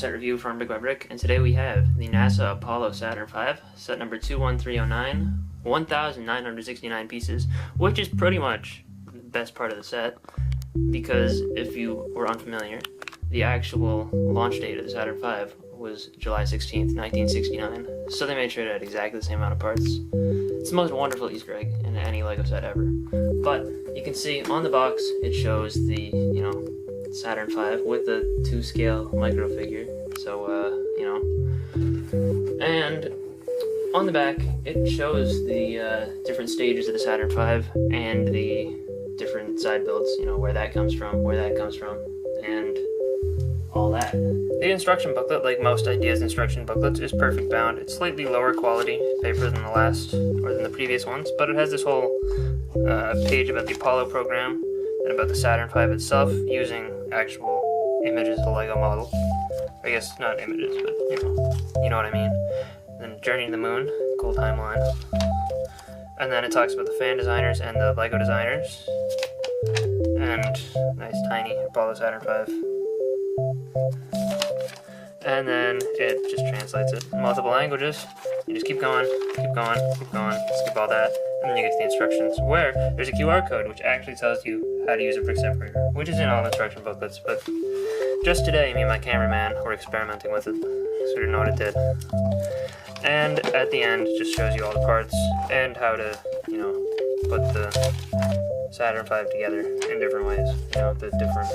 set review from BrickByBrick, and today we have the NASA Apollo Saturn V, set number 21309, 1,969 pieces, which is pretty much the best part of the set, because if you were unfamiliar, the actual launch date of the Saturn V was July 16th, 1969, so they made sure it had exactly the same amount of parts. It's the most wonderful Easter egg in any LEGO set ever. But you can see on the box it shows the, Saturn V with a 2-scale micro figure, so, and on the back it shows the different stages of the Saturn V and the different side builds, where that comes from, and all that. The instruction booklet, like most Ideas instruction booklets, is perfect bound. It's slightly lower quality paper than the previous ones, but it has this whole page about the Apollo program and about the Saturn V itself using actual images of the LEGO model. I guess not images, but you know what I mean. Then Journey to the Moon, cool timeline. And then it talks about the fan designers and the LEGO designers. And nice tiny Apollo Saturn V. And then it just translates it in multiple languages. You just keep going, skip all that, and then you get to the instructions, where there's a QR code which actually tells you how to use a brick separator, which is in all instruction booklets, but just today me and my cameraman were experimenting with it, so we didn't know what it did. And at the end it just shows you all the parts and how to, put the Saturn V together in different ways, the different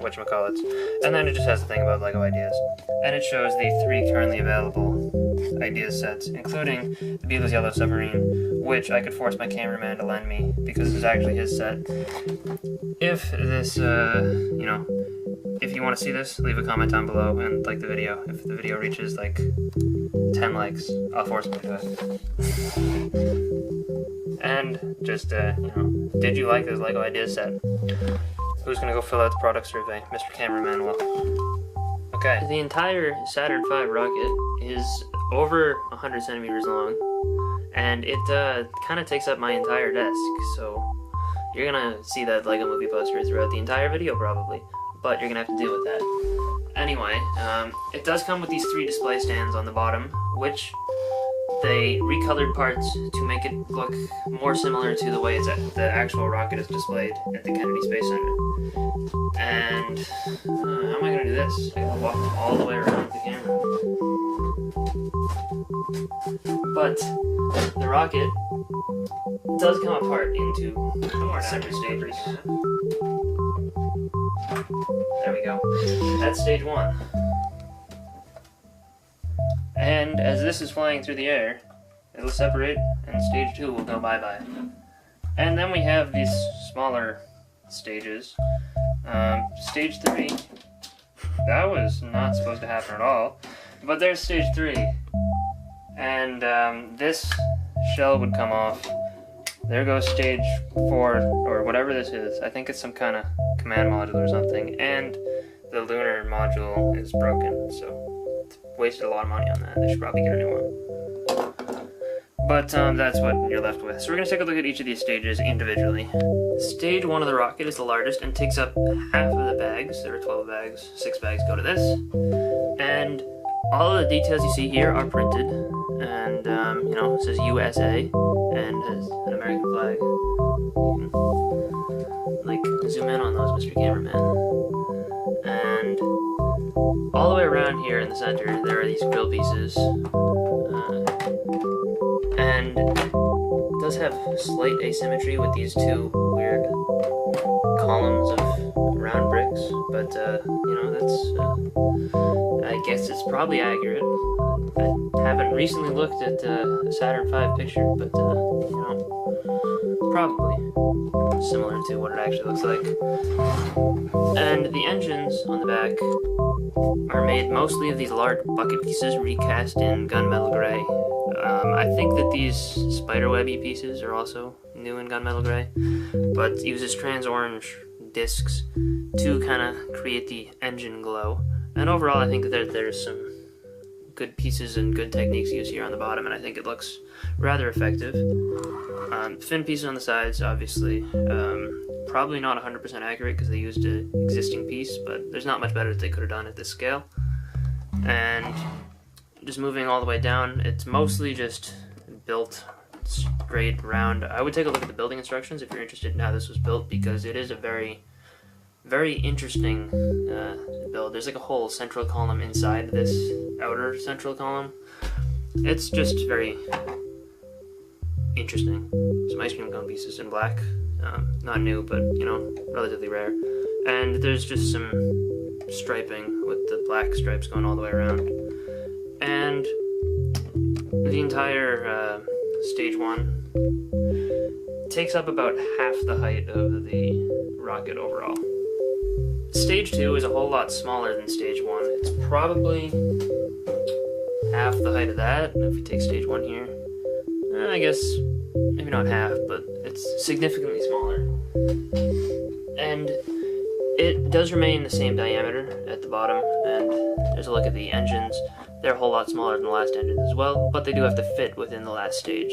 whatchamacallits. And then it just has the thing about LEGO Ideas. And it shows the 3 currently available Ideas sets, including the Beagle's Yellow Submarine, which I could force my cameraman to lend me, because it's actually his set. If this, if you want to see this, leave a comment down below and like the video. If the video reaches, 10 likes, I'll force him to do it. And just, did you like this LEGO Ideas set? Who's gonna go fill out the product survey? Mr. Cameraman will. Okay. The entire Saturn V rocket is over 100 centimeters long, and it kind of takes up my entire desk, so you're gonna see that LEGO movie poster throughout the entire video probably, but you're gonna have to deal with that. Anyway, it does come with these 3 display stands on the bottom, which they recolored parts to make it look more similar to the way the actual rocket is displayed at the Kennedy Space Center. And how am I going to do this? I gotta walk all the way around the camera. But the rocket does come apart into separate stages. There we go. That's stage 1. And as this is flying through the air, it'll separate, and stage 2 will go bye-bye. And then we have these smaller stages. Stage 3, that was not supposed to happen at all, but there's stage 3. And this shell would come off. There goes stage 4, or whatever this is. I think it's some kind of command module or something, and the lunar module is broken, so wasted a lot of money on that. They should probably get a new one. But that's what you're left with. So we're going to take a look at each of these stages individually. Stage 1 of the rocket is the largest and takes up half of the bags. There are 12 bags. 6 bags go to this. And all of the details you see here are printed. And, it says USA and has an American flag. You can, zoom in on those, Mr. Cameraman. And all the way around here in the center, there are these grill pieces, and it does have slight asymmetry with these 2 weird columns of round bricks, but, I guess it's probably accurate. I haven't recently looked at a Saturn V picture, but, probably similar to what it actually looks like. And the engines on the back are made mostly of these large bucket pieces recast in gunmetal gray. I think that these spiderwebby pieces are also new in gunmetal gray, but uses trans orange discs to kind of create the engine glow. And overall, I think that there's some good pieces and good techniques used here on the bottom, and I think it looks rather effective. Fin pieces on the sides, obviously, probably not 100% accurate because they used an existing piece, but there's not much better that they could have done at this scale. And just moving all the way down, it's mostly just built straight round. I would take a look at the building instructions if you're interested in how this was built, because it is a very, very interesting build. There's like a whole central column inside this outer central column. It's just very interesting. Some ice cream cone pieces in black. Not new, but, you know, relatively rare. And there's just some striping with the black stripes going all the way around. And the entire stage 1 takes up about half the height of the rocket overall. Stage 2 is a whole lot smaller than stage 1. It's probably half the height of that. If we take stage 1 here, I guess maybe not half, but it's significantly smaller. And it does remain the same diameter at the bottom, and there's a look at the engines. They're a whole lot smaller than the last engines as well, but they do have to fit within the last stage.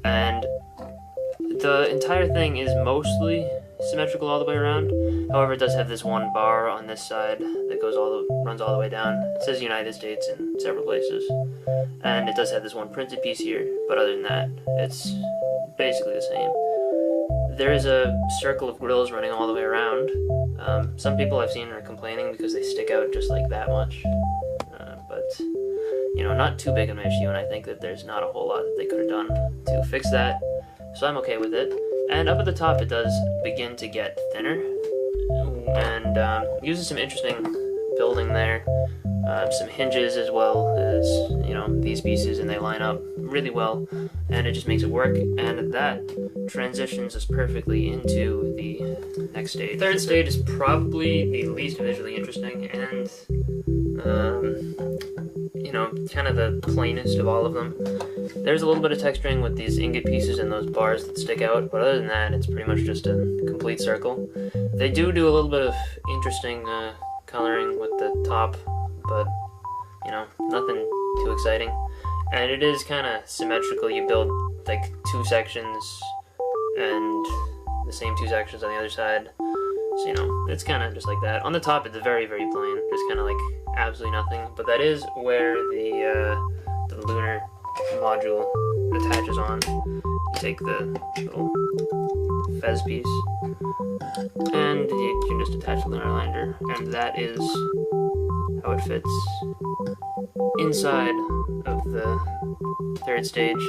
And the entire thing is mostly symmetrical all the way around. However, it does have this one bar on this side that runs all the way down. It says United States in several places. And it does have this one printed piece here, but other than that, it's basically the same. There is a circle of grills running all the way around. Some people I've seen are complaining because they stick out just like that much. But, you know, not too big of an issue, and I think that there's not a whole lot that they could have done to fix that. So I'm okay with it. And up at the top, it does begin to get thinner, and uses some interesting building there. Some hinges as well as, you know, these pieces, and they line up really well, and it just makes it work. And that transitions us perfectly into the next stage. The third stage is probably the least visually interesting, and you know, kind of the plainest of all of them. There's a little bit of texturing with these ingot pieces and those bars that stick out, but other than that, it's pretty much just a complete circle. They do a little bit of interesting coloring with the top, but, you know, nothing too exciting. And it is kind of symmetrical. You build like 2 sections and the same 2 sections on the other side. So, you know, it's kind of just like that. On the top, it's very, very plain. There's kind of like absolutely nothing. But that is where the lunar module attaches on. You take the little fez piece, and you can just attach the lunar lander, and that is how it fits inside of the third stage.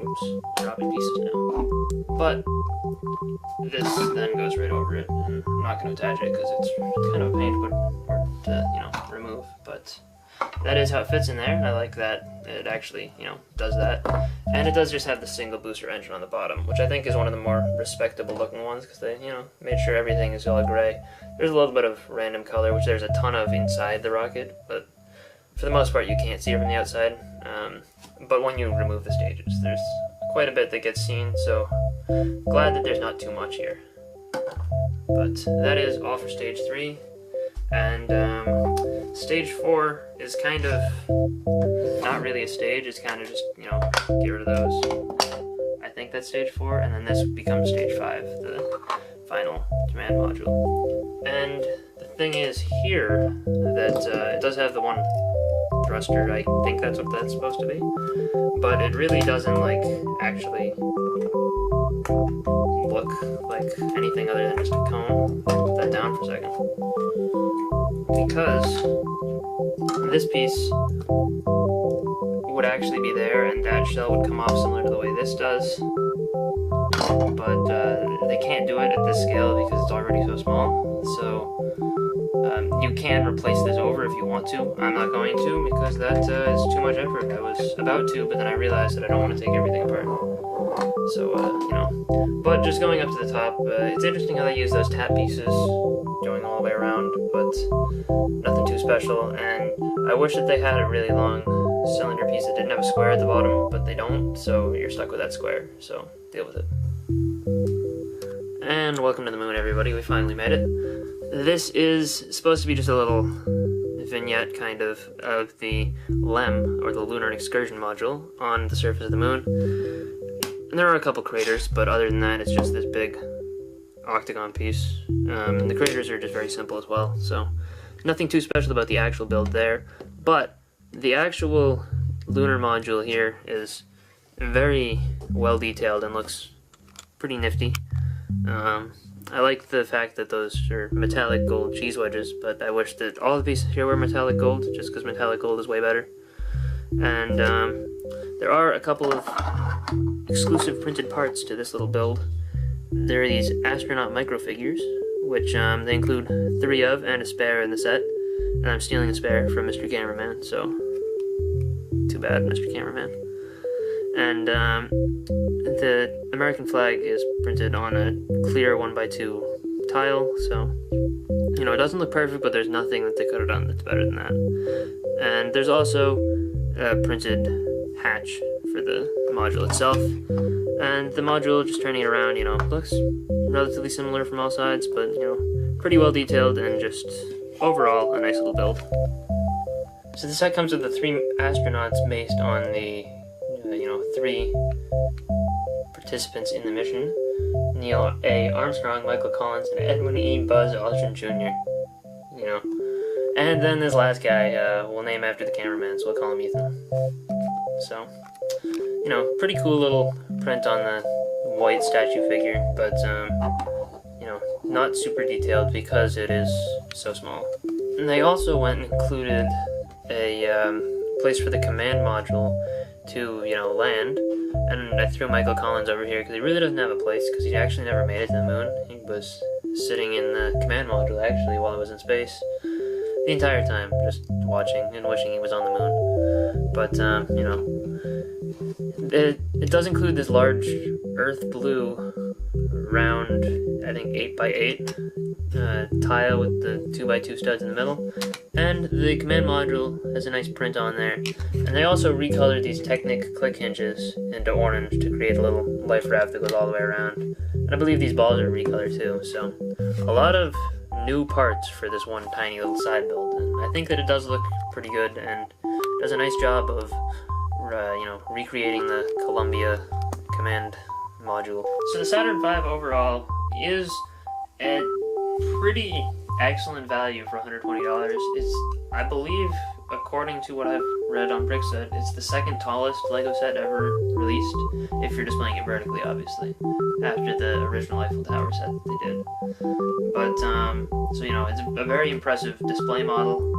Oops, dropping pieces now. But this then goes right over it, and I'm not going to attach it because it's kind of a pain to put, or to, you know, remove, but that is how it fits in there, and I like that it actually, you know, does that. And it does just have the single booster engine on the bottom, which I think is one of the more respectable looking ones, because they, you know, made sure everything is all gray. There's a little bit of random color, which there's a ton of inside the rocket, but for the most part you can't see it from the outside. But when you remove the stages, there's quite a bit that gets seen, so glad that there's not too much here. But that is all for stage 3, and stage 4 is kind of not really a stage. It's kind of just, you know, get rid of those. I think that's stage 4, and then this becomes stage 5, the final command module. And the thing is here that it does have the one thruster. I think that's what that's supposed to be, but it really doesn't like actually look like anything other than just a cone. Put that down for a second, because this piece would actually be there, and that shell would come off similar to the way this does, but they can't do it at this scale because it's already so small. So you can replace this over if you want to. I'm not going to, because that is too much effort. I was about to, but then I realized that I don't want to take everything apart. So, you know. But just going up to the top, it's interesting how they use those tap pieces going all the way around, but nothing too special. And I wish that they had a really long cylinder piece that didn't have a square at the bottom, but they don't, so you're stuck with that square. So, deal with it. And welcome to the moon, everybody. We finally made it. This is supposed to be just a little vignette, kind of the LEM, or the Lunar Excursion Module, on the surface of the moon. And there are a couple craters, but other than that, it's just this big octagon piece. And the craters are just very simple as well, so Nothing too special about the actual build there, but the actual lunar module here is very well detailed and looks pretty nifty. I like the fact that those are metallic gold cheese wedges, but I wish that all the pieces here were metallic gold, just because metallic gold is way better. And there are a couple of exclusive printed parts to this little build. There are these astronaut microfigures, which they include 3 of and a spare in the set. And I'm stealing a spare from Mr. Cameraman, so too bad, Mr. Cameraman. And the American flag is printed on a clear 1x2 tile, so, you know, it doesn't look perfect, but there's nothing that they could have done that's better than that. And there's also a printed hatch for the module itself, and the module, just turning it around, you know, looks relatively similar from all sides, but, you know, pretty well detailed and just overall a nice little build. So the set comes with the 3 astronauts based on the 3 participants in the mission: Neil A. Armstrong, Michael Collins, and Edwin E. Buzz Aldrin Jr. You know, and then this last guy we'll name after the cameraman, so we'll call him Ethan. So, you know, pretty cool little print on the white statue figure, but you know, not super detailed because it is so small. And they also went and included a place for the command module to, you know, land. And I threw Michael Collins over here because he really doesn't have a place, because he actually never made it to the moon. He was sitting in the command module actually while I was in space the entire time, just watching and wishing he was on the moon. But you know, it does include this large earth blue round, I think 8x8 tile with the 2x2 studs in the middle, and the command module has a nice print on there. And they also recolored these Technic click hinges into orange to create a little life raft that goes all the way around. And I believe these balls are recolored too, so a lot of new parts for this one tiny little side build, and I think that it does look pretty good and does a nice job of you know, recreating the Columbia command module. So the Saturn V overall is at pretty excellent value for $120. It's, I believe, according to what I've read on BrickSet, it's the 2nd tallest LEGO set ever released, if you're displaying it vertically, obviously, after the original Eiffel Tower set that they did. But, so, you know, it's a very impressive display model.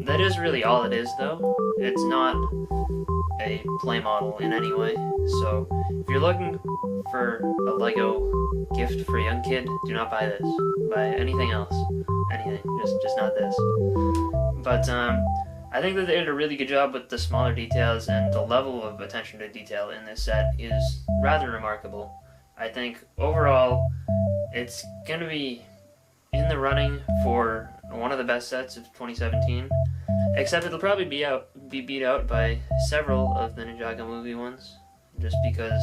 That is really all it is, though. It's not a play model in any way, so if you're looking for a LEGO gift for a young kid, do not buy this. Buy anything else. Anything. Just not this. But, I think that they did a really good job with the smaller details, and the level of attention to detail in this set is rather remarkable. I think overall it's going to be in the running for one of the best sets of 2017, except it'll probably be beat out by several of the Ninjago movie ones, just because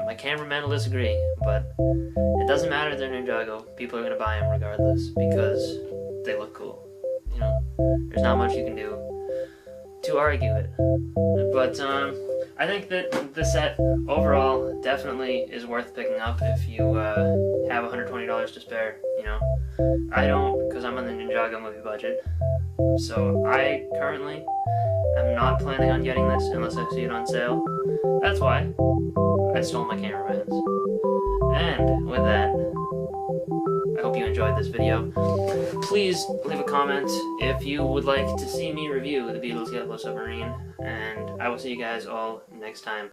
my cameraman will disagree, but it doesn't matter, they're Ninjago. People are going to buy them regardless because they look cool. You know, there's not much you can do to argue it. But I think that the set overall definitely is worth picking up if you have $120 to spare. You know, I don't, because I'm on the Ninjago movie budget. So I currently am not planning on getting this unless I see it on sale. That's why I stole my cameraman's. And with that, I hope you enjoyed this video. Please leave a comment if you would like to see me review the Beatles Yellow Submarine, and I will see you guys all next time.